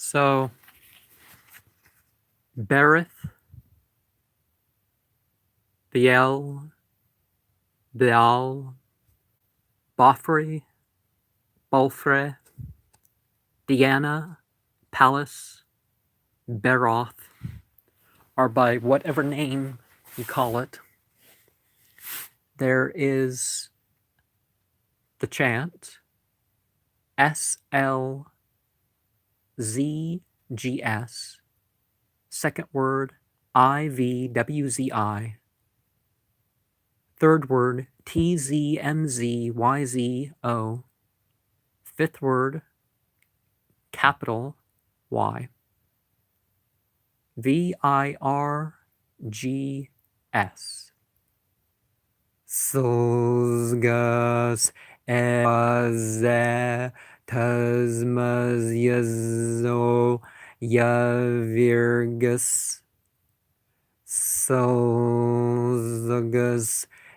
So, Berith, Beal, Beal, Bofry, Bolfry, Deanna, Pallas, Beroth, or by whatever name you call it. There is the chant SLZGS, second word IVWZI, third word TZMZYZO, fifth word capital Y, VIRGS. Sozgas evaze tasmas yazo yavirgus. Sozgas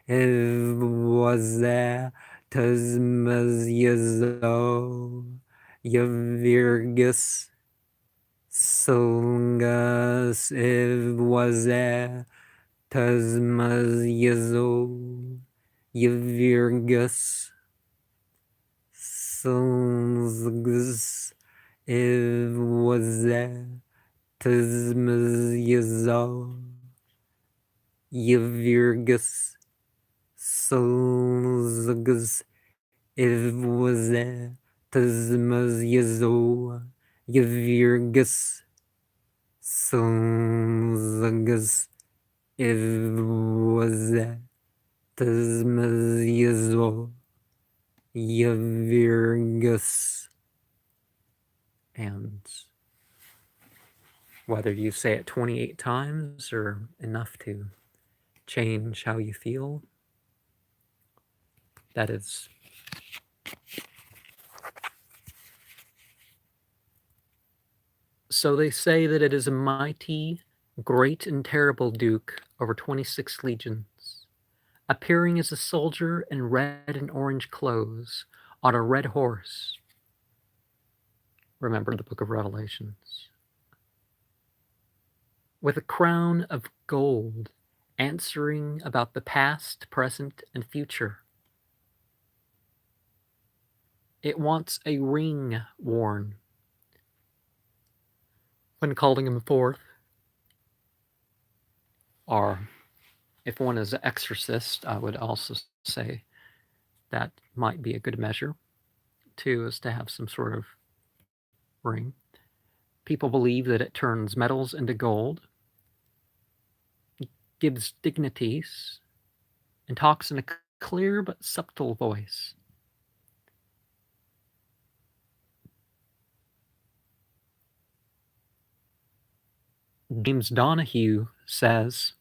evaze tasmas yazo yavirgus. Sozgas evaze tasmas yazo yavirgus. Sozgas evaze tasmas yazo yavirgus. Sozgas evaze tasmas yazo yavirgus. Sozgas evaze tasmas yazo yavirgus. And whether you say it 28 times or enough to change how you feel, that is so they say that it is a mighty, great and terrible duke over 26 legions, appearing as a soldier in red and orange clothes on a red horse. Remember the book of Revelations. With a crown of gold, answering about the past, present, and future. It wants a ring worn when calling him forth. Or if one is an exorcist, I would also say that might be a good measure, too, is to have some sort of ring. People believe that it turns metals into gold, gives dignities, and talks in a clear but subtle voice. James Donahue says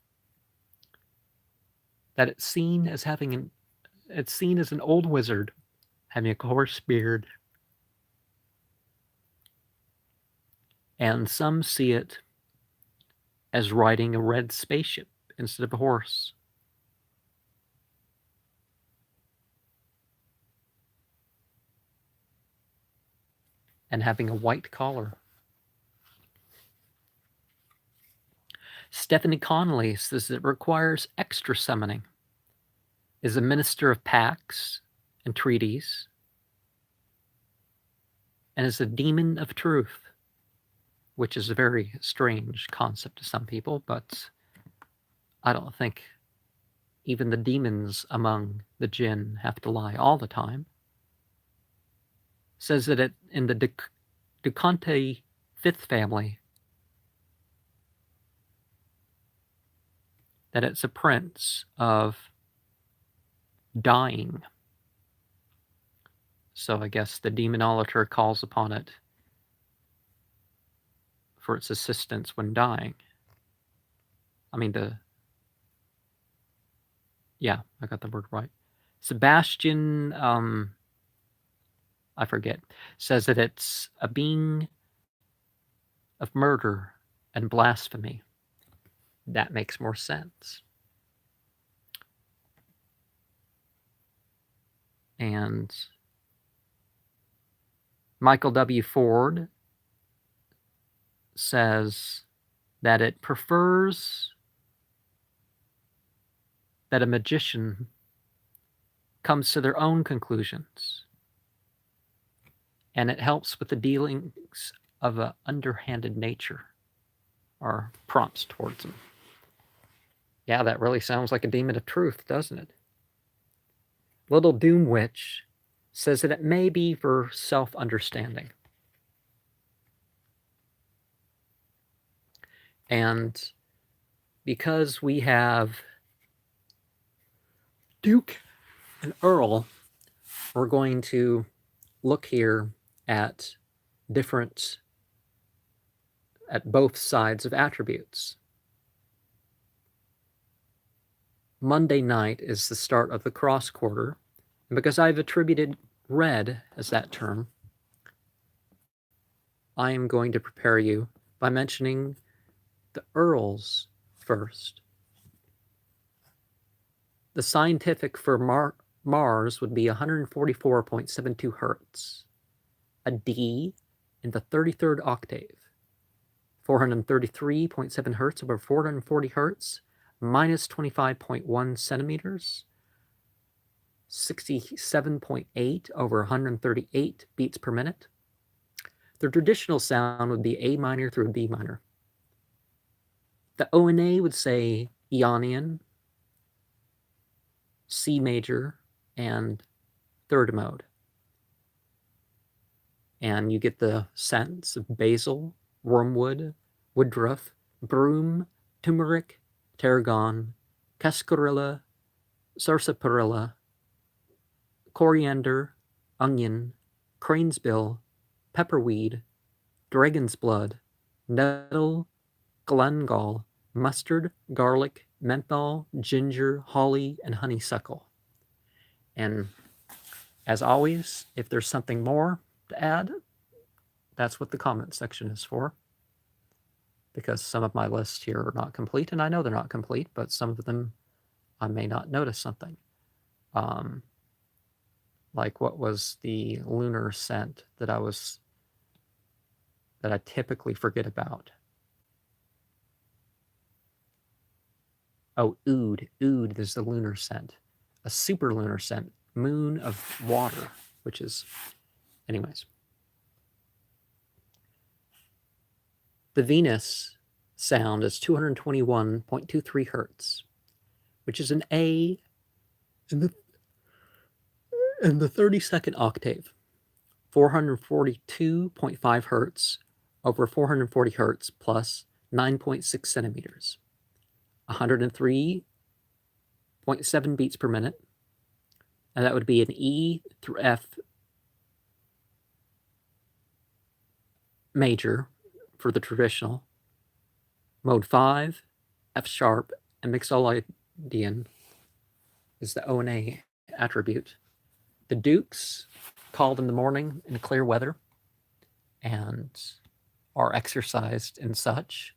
that it's seen as an old wizard having a coarse beard, and some see it as riding a red spaceship instead of a horse. And having a white collar. Stephanie Connolly says it requires extra summoning, is a minister of pacts and treaties, and is a demon of truth, which is a very strange concept to some people, but I don't think even the demons among the jinn have to lie all the time. Says that in the Ducante fifth family, that it's a prince of dying. So I guess the demonolator calls upon it for its assistance when dying. I got the word right. Sebastian, I forget, says that it's a being of murder and blasphemy. That makes more sense. And Michael W. Ford says that it prefers that a magician comes to their own conclusions, and it helps with the dealings of an underhanded nature, or prompts towards them. Yeah, that really sounds like a demon of truth, doesn't it? Little Doom Witch says that it may be for self-understanding. And because we have Duke and Earl, we're going to look here at both sides of attributes. Monday night is the start of the cross quarter, and because I've attributed red as that term, I am going to prepare you by mentioning the Earls first. The scientific for Mars would be 144.72 hertz, a D in the 33rd octave, 433.7 hertz over 440 hertz, minus 25.1 centimeters, 67.8 over 138 beats per minute. The traditional sound would be A minor through B minor. The ONA would say Ionian, C major, and third mode. And you get the scents of basil, wormwood, woodruff, broom, turmeric, tarragon, cascarilla, sarsaparilla, coriander, onion, cranesbill, pepperweed, dragon's blood, nettle, glengall, mustard, garlic, menthol, ginger, holly, and honeysuckle. And as always, if there's something more to add, that's what the comment section is for. Because some of my lists here are not complete, and I know they're not complete, but some of them I may not notice something. Like what was the lunar scent that I typically forget about? Oh, oud. Oud is the lunar scent. A super lunar scent. Moon of water, which is... Anyways. The Venus sound is 221.23 hertz, which is an A in the 32nd octave. 442.5 hertz over 440 hertz plus 9.6 centimeters. 103.7 beats per minute. And that would be an E through F major for the traditional. Mode 5, F sharp, and Mixolydian is the ONA attribute. The Dukes called in the morning in clear weather and are exercised and such.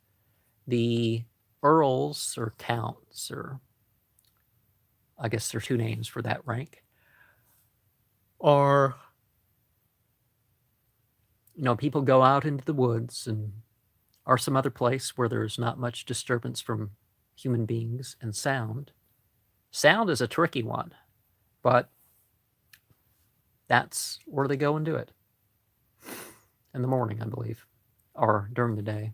The Earls or Counts, or I guess there are two names for that rank, are, people go out into the woods and or some other place where there's not much disturbance from human beings and sound. Sound is a tricky one, but that's where they go and do it. In the morning, I believe, or during the day.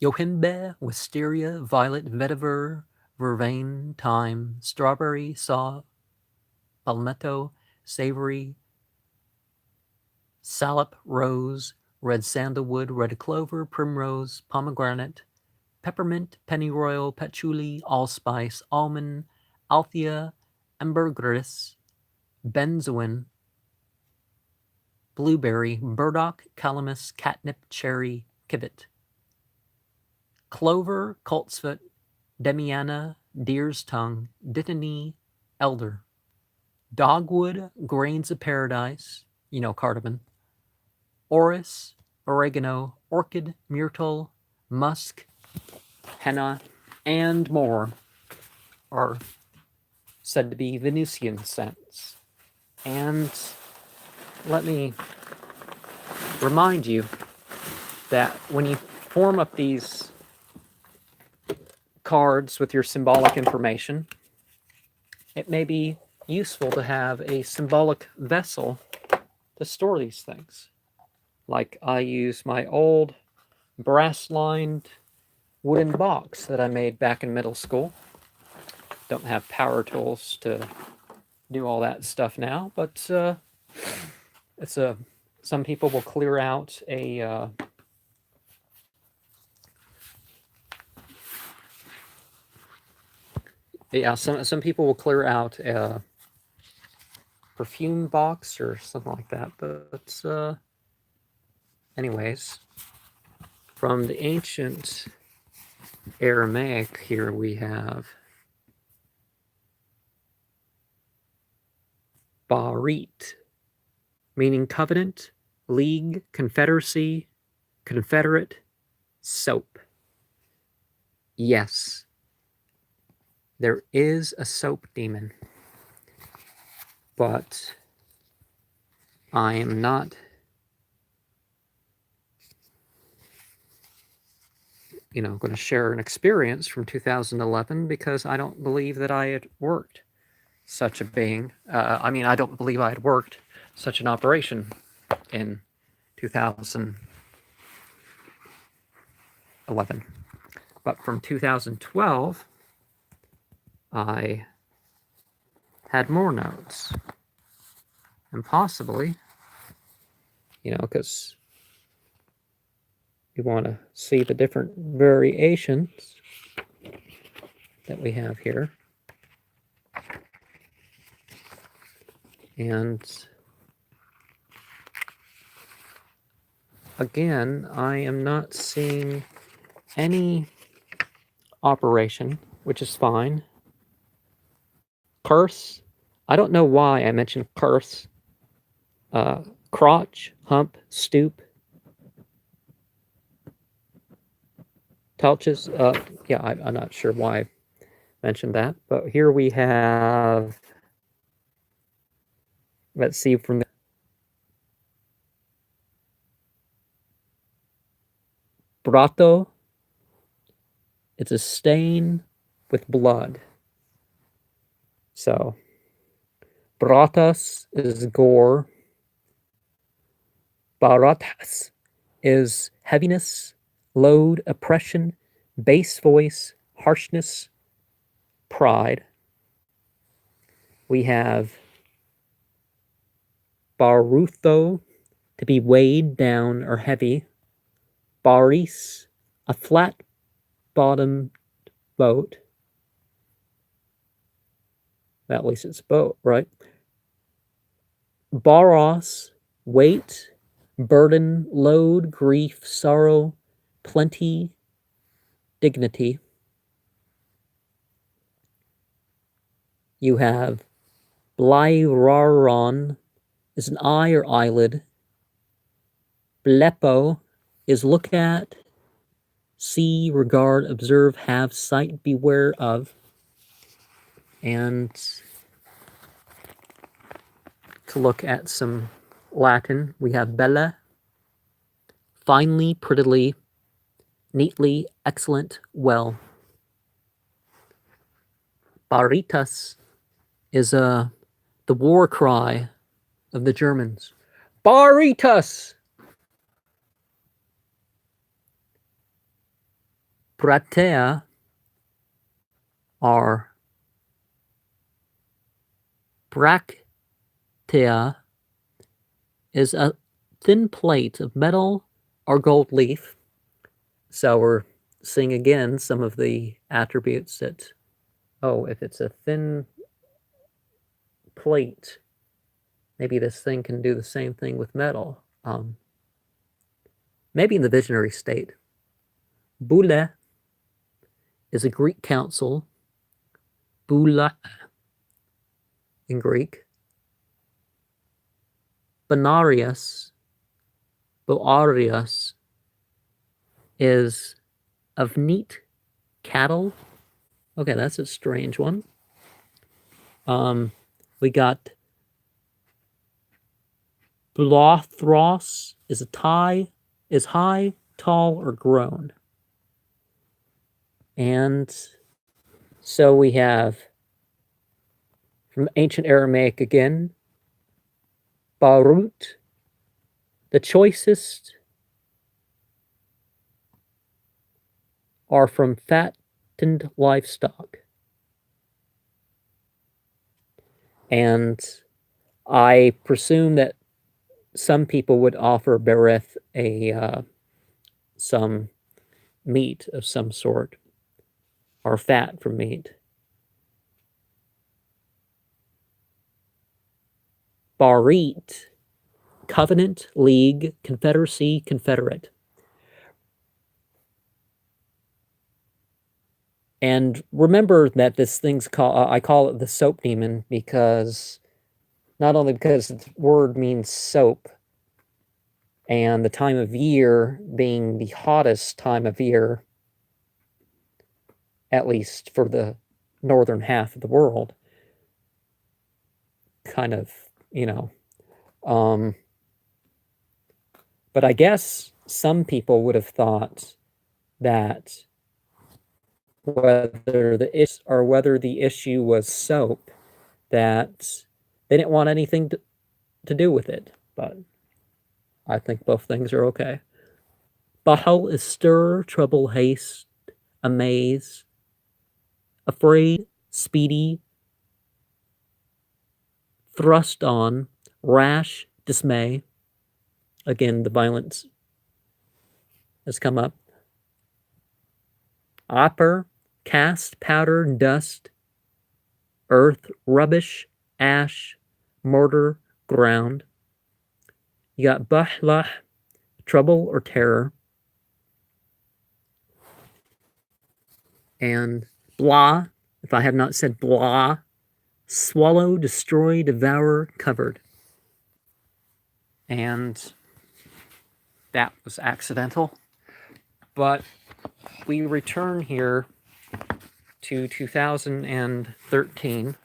Yohimbe, wisteria, violet, vetiver, vervain, thyme, strawberry, saw, palmetto, savory, salop, rose, red sandalwood, red clover, primrose, pomegranate, peppermint, pennyroyal, patchouli, allspice, almond, althea, ambergris, benzoin, blueberry, burdock, calamus, catnip, cherry, civet. Clover, coltsfoot, demiana, deer's tongue, dittany, elder. Dogwood, grains of paradise, cardamom. Orris, oregano, orchid, myrtle, musk, henna, and more are said to be Venusian scents. And let me remind you that when you form up these cards with your symbolic information, it may be useful to have a symbolic vessel to store these things. Like I use my old brass-lined wooden box that I made back in middle school. Don't have power tools to do all that stuff now, but it's a. Some people will clear out a. Yeah, some people will clear out a perfume box or something like that. But anyways, from the ancient Aramaic, here we have Berith, meaning covenant, league, confederacy, confederate, soap. Yes, there is a soap demon, but I am not, going to share an experience from 2011 because I don't believe that I had worked such a being. I don't believe I had worked such an operation in 2011. But from 2012, I had more notes. And possibly, because you want to see the different variations that we have here. And again, I am not seeing any operation, which is fine. Curse. I don't know why I mentioned curse. Crotch, hump, stoop. Touches. I'm not sure why I mentioned that. But here we have, let's see from the Brato. It's a stain with blood. So, Bratas is gore. Baratas is heaviness, load, oppression, bass voice, harshness, pride. We have Barutho, to be weighed down or heavy. Baris, a flat bottom boat. At least it's a boat, right? Baros, weight, burden, load, grief, sorrow, plenty, dignity. You have Blyraron is an eye or eyelid. Blepo is look at, see, regard, observe, have, sight, beware of. And to look at some Latin, we have bella, finely, prettily, neatly, excellent, well. Baritas is the war cry of the Germans. Baritas! Pratea are bractea is a thin plate of metal or gold leaf. So we're seeing again some of the attributes that, if it's a thin plate, maybe this thing can do the same thing with metal. Maybe in the visionary state. Boule is a Greek council. Boula in Greek. Boarius is of neat cattle. Okay, that's a strange one. We got Blothros is high, tall, or grown. And so we have from ancient Aramaic again, Barut, the choicest are from fattened livestock. And I presume that some people would offer Berith some meat of some sort, or fat from meat. Barit, covenant, league, confederacy, confederate. And remember that this thing's called, I call it the soap demon because, not only because the word means soap, and the time of year being the hottest time of year, at least for the northern half of the world, kind of, but I guess some people would have thought that whether the issue was soap, that they didn't want anything to do with it. But I think both things are okay. Bahal is stir, trouble, haste, amaze, afraid, speedy, thrust on, rash, dismay. Again, the violence has come up. Opper, cast, powder, dust, earth, rubbish, ash, mortar, ground. You got bahlah, trouble or terror. And blah, if I have not said blah, swallow, destroy, devour, covered. And that was accidental. But we return here to 2013.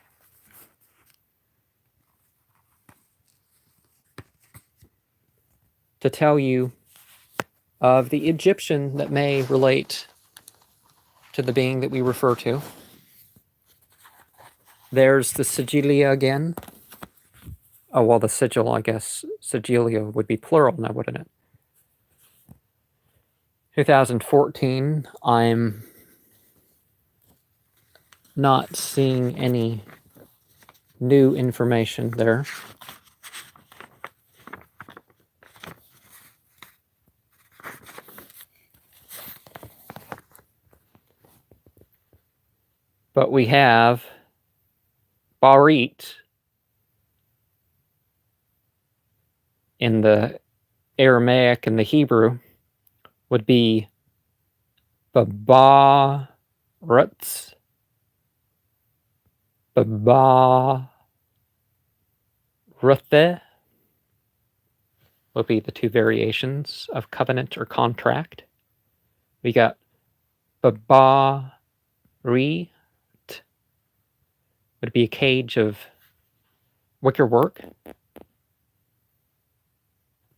To tell you of the Egyptian that may relate to the being that we refer to. There's the sigilia again. Oh, well, the sigil, I guess, sigilia would be plural now, wouldn't it? 2014, I'm not seeing any new information there. But we have Barit in the Aramaic and the Hebrew would be Babarutz, Babaruthe would be the two variations of covenant or contract. We got Babari would be a cage of wicker work.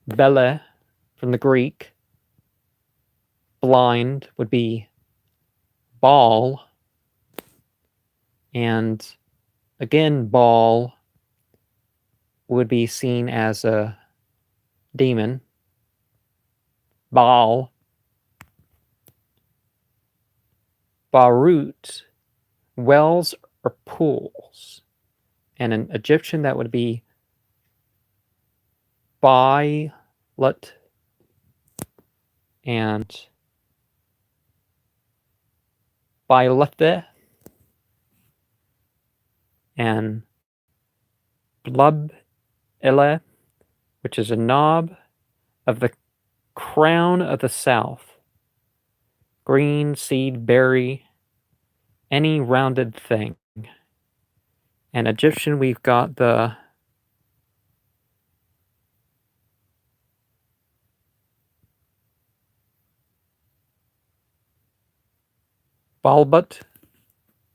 Bele, from the Greek, blind, would be Baal. And again, Baal would be seen as a demon. Baal. Barut, wells or pools. And in Egyptian, that would be Bailut and Bailuthe and Blub Ele, which is a knob of the crown of the south. Green, seed, berry, any rounded thing. And Egyptian, we've got the Balbut.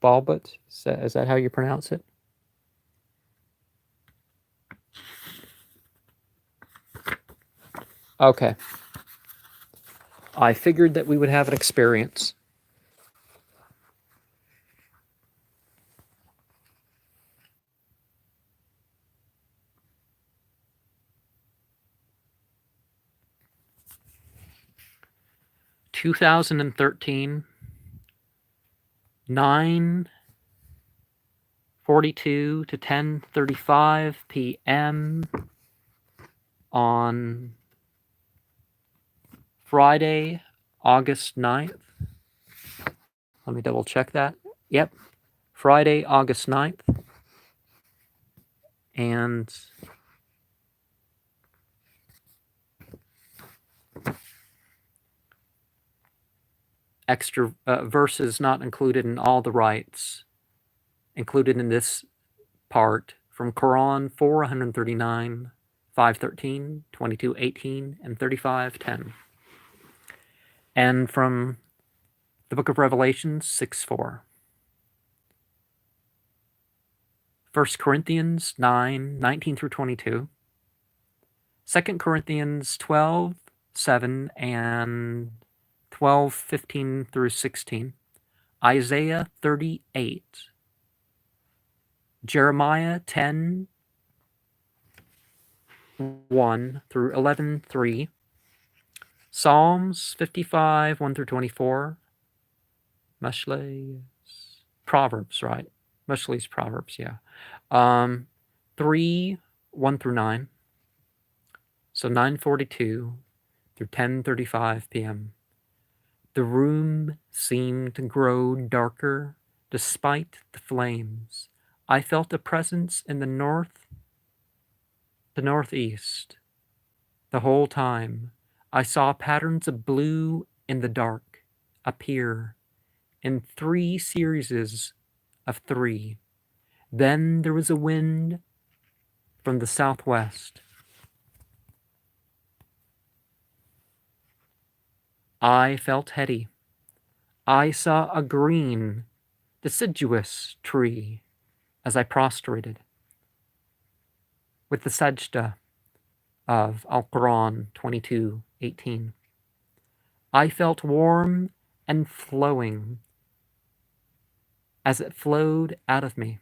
Balbut, is that how you pronounce it? Okay. I figured that we would have an experience. (2013) 9:42 to 10:35 p.m. on Friday, August 9th. Let me double check that. Yep. Friday, August 9th. And extra verses not included in all the rites, included in this part from Quran 439, 513, 22:18, and 35:10. And from the book of Revelation 6:4. 1 Corinthians 9:19 through 22. 2 Corinthians 12:7 and 12:15 through 16. Isaiah 38. Jeremiah 10:1 through 11:3. Psalms 55, 1 through 24. Mushley's Proverbs, right? Mushley's Proverbs, yeah. 3, 1 through 9. So 9:42 through 10:35 p.m. The room seemed to grow darker despite the flames. I felt a presence in the northeast. The whole time, I saw patterns of blue in the dark appear in 3 series of 3. Then there was a wind from the southwest. I felt heady. I saw a green, deciduous tree as I prostrated with the sajda of Al-Quran 22:18. I felt warm and flowing as it flowed out of me.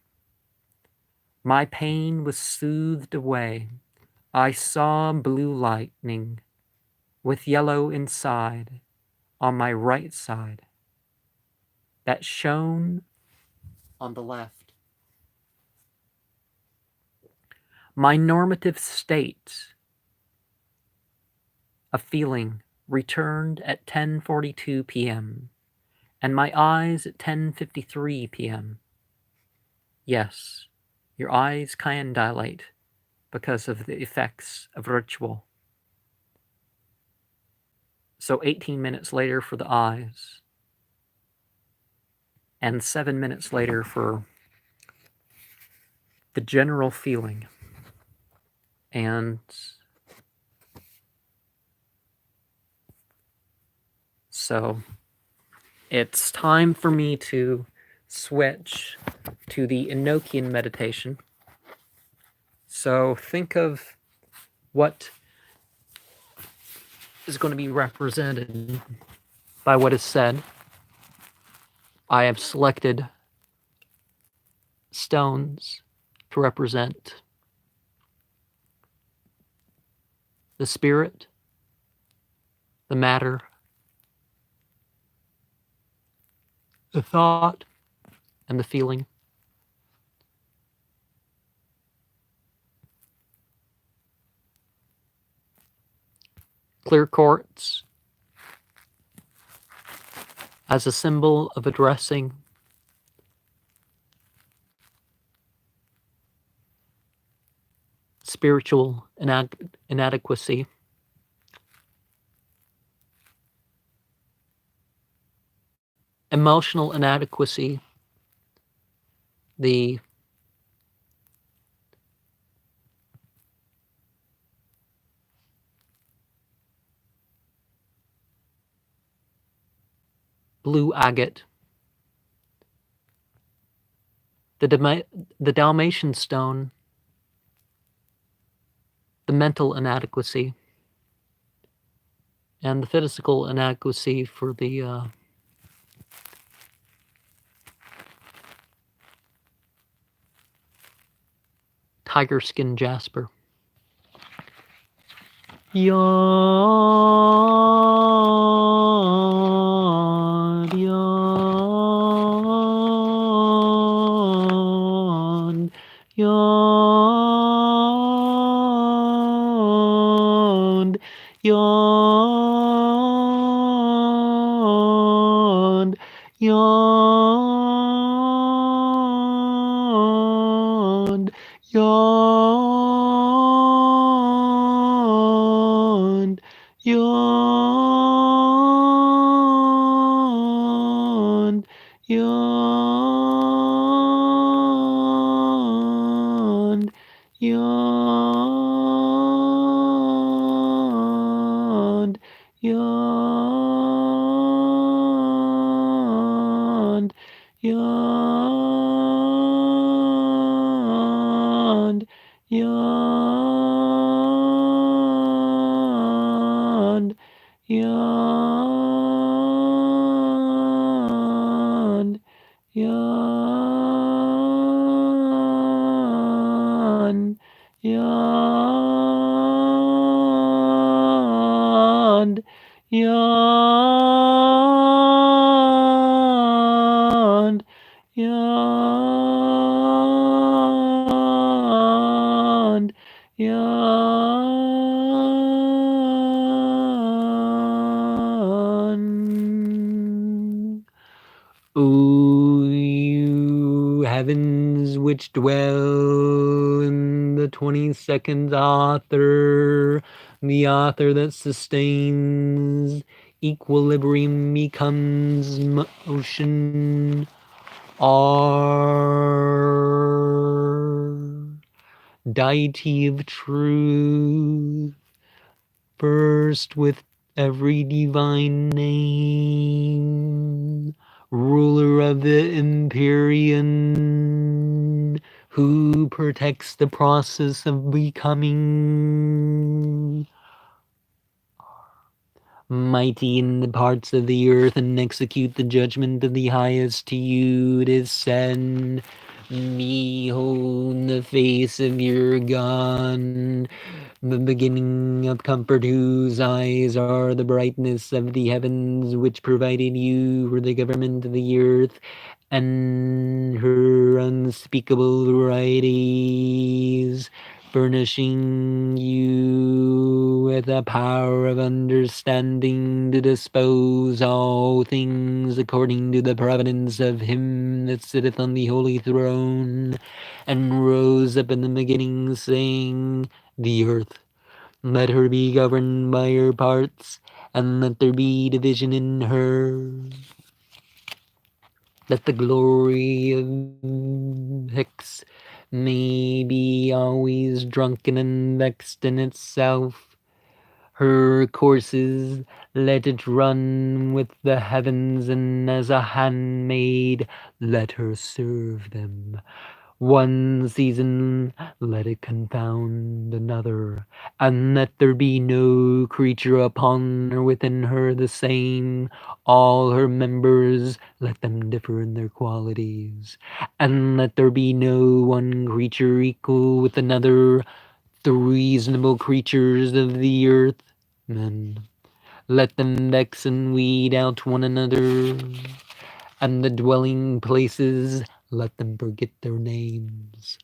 My pain was soothed away. I saw blue lightning with yellow inside on my right side that shone on the left. My normative state of feeling returned at 10:42 p.m. and my eyes at 10:53 p.m. Yes, your eyes can dilate because of the effects of ritual. So 18 minutes later for the eyes, and 7 minutes later for the general feeling. And so it's time for me to switch to the Enochian meditation. So think of what is going to be represented by what is said. I have selected stones to represent the spirit, the matter, the thought, and the feeling. Clear quartz as a symbol of addressing spiritual inadequacy. Emotional inadequacy, the blue agate, the Dalmatian stone, the mental inadequacy, And the physical inadequacy for the tiger skin jasper. Yawn, yawn, yawn, yawn, yawn, yawn, yawn, yawn, yawn, yawn, yawn, yawn, yawn, yawn, yawn, yawn, yawn, yawn. O you heavens which dwell in the 22nd author, the author that sustains equilibrium becomes motion, are deity of truth, first with every divine name, ruler of the Empyrean, who protects the process of becoming, mighty in the parts of the earth, and execute the judgment of the highest. To you it is said, behold the face of your God, the beginning of comfort, whose eyes are the brightness of the heavens, which provided you for the government of the earth, and her unspeakable varieties, furnishing you with a power of understanding to dispose all things according to the providence of him that sitteth on the holy throne, and rose up in the beginning, saying, the earth, let her be governed by her parts, and let there be division in her. That the glory of Hicks may be always drunken and vexed in itself. Her courses let it run with the heavens, and as a handmaid let her serve them. One season let it confound another, and let there be no creature upon or within her the same. All her members let them differ in their qualities, and let there be no one creature equal with another. The reasonable creatures of the earth, men, let them vex and weed out one another, and the dwelling places, let them forget their names.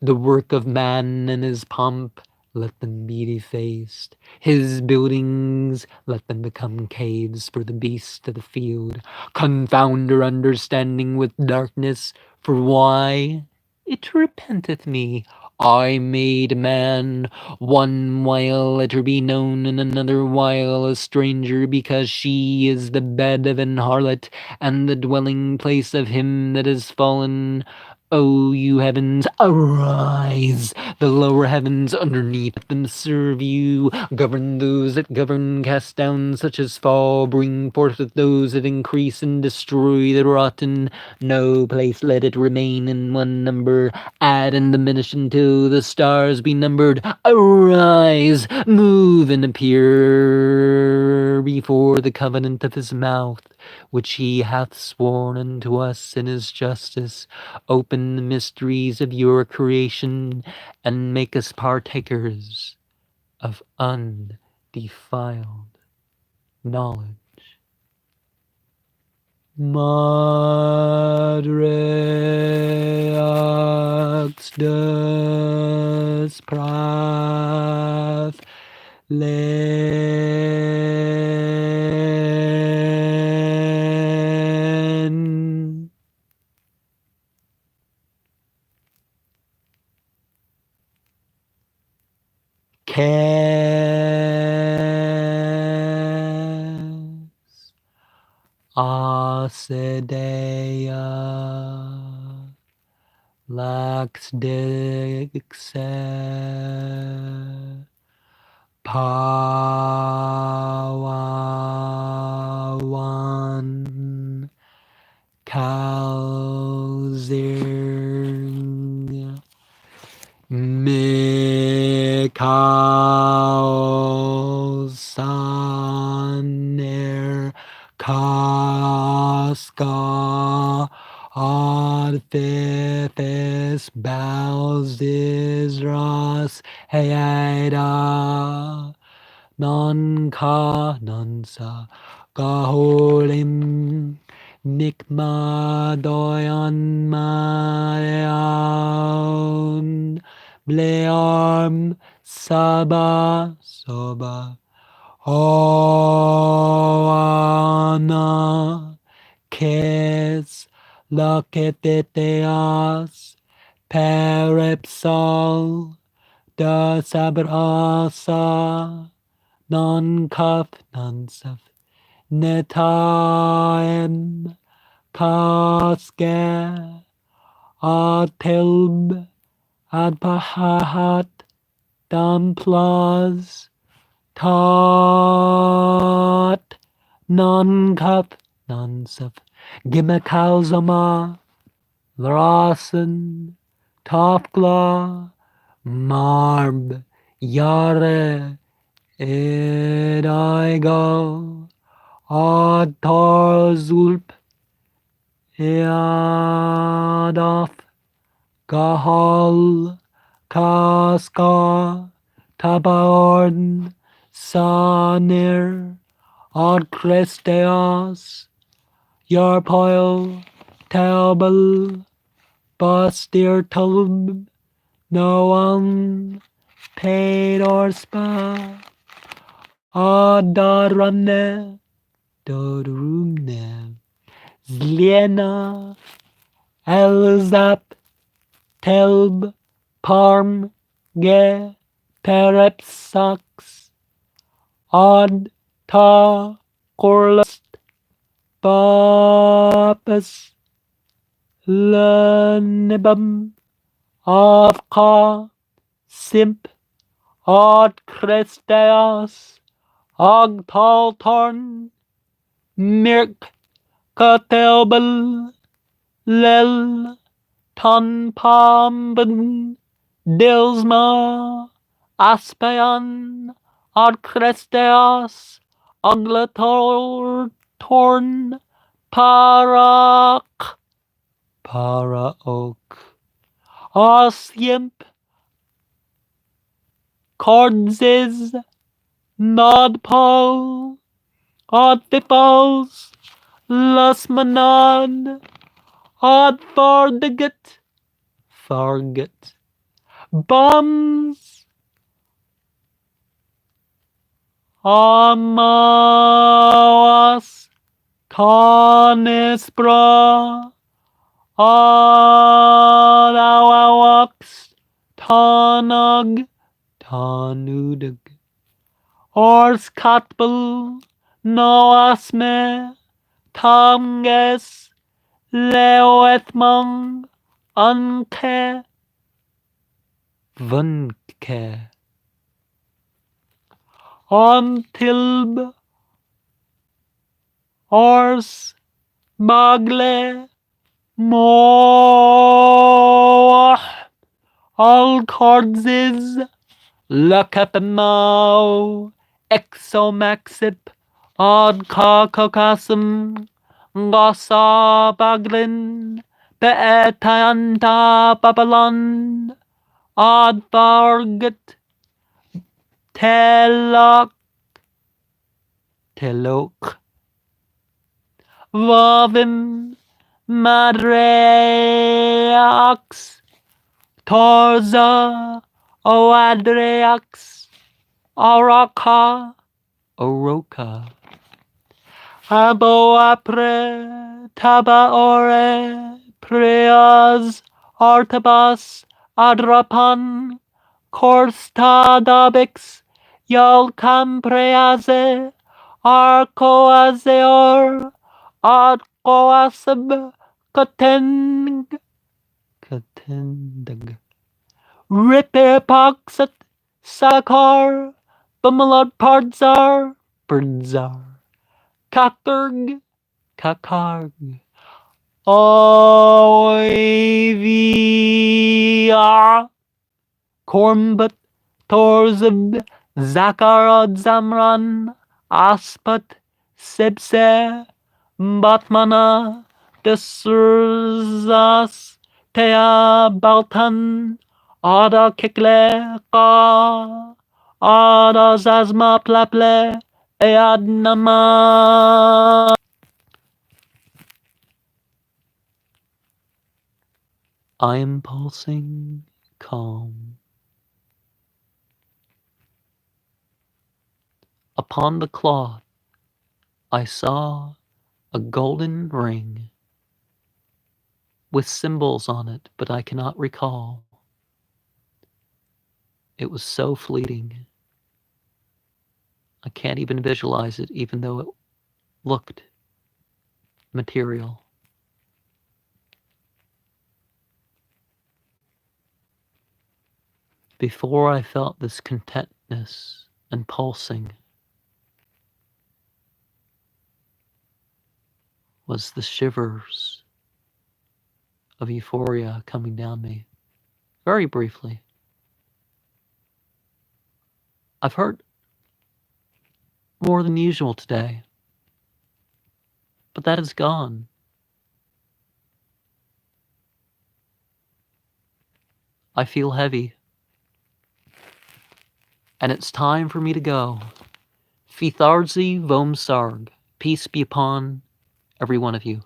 The work of man and his pomp, let them be defaced. His buildings, let them become caves for the beasts of the field. Confound her understanding with darkness, for why? It repenteth me. I made man, one while let her be known, and another while a stranger, because she is the bed of an harlot, and the dwelling place of him that is fallen. O you heavens, arise! The lower heavens underneath them serve you. Govern those that govern, cast down such as fall. Bring forth those that increase and destroy the rotten. No place let it remain in one number. Add and diminish until the stars be numbered. Arise, move and appear before the covenant of his mouth, which he hath sworn unto us in his justice. Open the mysteries of your creation and make us partakers of undefiled knowledge. Madre Axtus Prath Len. Kes Asedea Lax Dixe Pawawan Kalzir Mikal Saner Kaska Adfifis Balzizras Hayada Nanka Nansa Gaholim Nikma Doyan Mayan Blearm Saba Soba Oana Kes Laketeteas Peripsal Da Sabrasa Non Kaf Nansaf Netaim Kaske Atilb Adpahat Damplas Tot Nankaf Nansaf Gimakalzama Lrasen Tofgla Marb Yare Idaigo Adtarzulp Iadaf Gahal Kaska Tabarn Sanir Ad Christeas Yarpoil Taubal Bastir Tulb Noam Paid or Spa Adarane Dodrumne Zliena Elzap Telb Parm Ge Perepsax Ad Ta Corlust Papus Lenibum Afka Simp Ad Christeas Agtaltorn Mirk Katelbel Lel Tan Pamben Dilsma Aspean Ad Christeas Aglator Torn Parak Paraok Asyimp Cordzis Nodpol Ad Fifals Lasmanad Ad Farget Bums Amawas Tanispra Adawawax Tanug Tanudag Orskatbel Noasme Tamges Leoethmung Anke, Vunke, Antilb, Ors, Magle, Moah, Alcardziz, Lacapamau, Exomaxip, Adkakokasum, Gossa Baglin, Beetanta Babylon, Advarget, Telok, Vavim, Madreax, Torza, Oadreax, Araka, Oroka, Aboapre, Tabaore, Preas, Artabas, Adrapan, Korstadabix, Yalcampreaze, Arcoazeor, Arcoasab, Kateng, Ripepaxat, Sakar, Bumalad Pardzar, Birdzar, Kakarg, Oivia, Kormbat, Torzib, Zakarad Zamran, Aspat, Sibse, Batmana, Desurzas, Tea Baltan, Ada Kikle, Ka, Ada Zazma Plaple, Eadnama. I am pulsing calm. Upon the cloth I saw a golden ring with symbols on it, but I cannot recall. It was so fleeting. I can't even visualize it, even though it looked material. Before I felt this contentness and pulsing was the shivers of euphoria coming down me, very briefly. I've heard more than usual today, but that is gone. I feel heavy, and it's time for me to go. Fitharzi Vom Sarg. Peace be upon every one of you.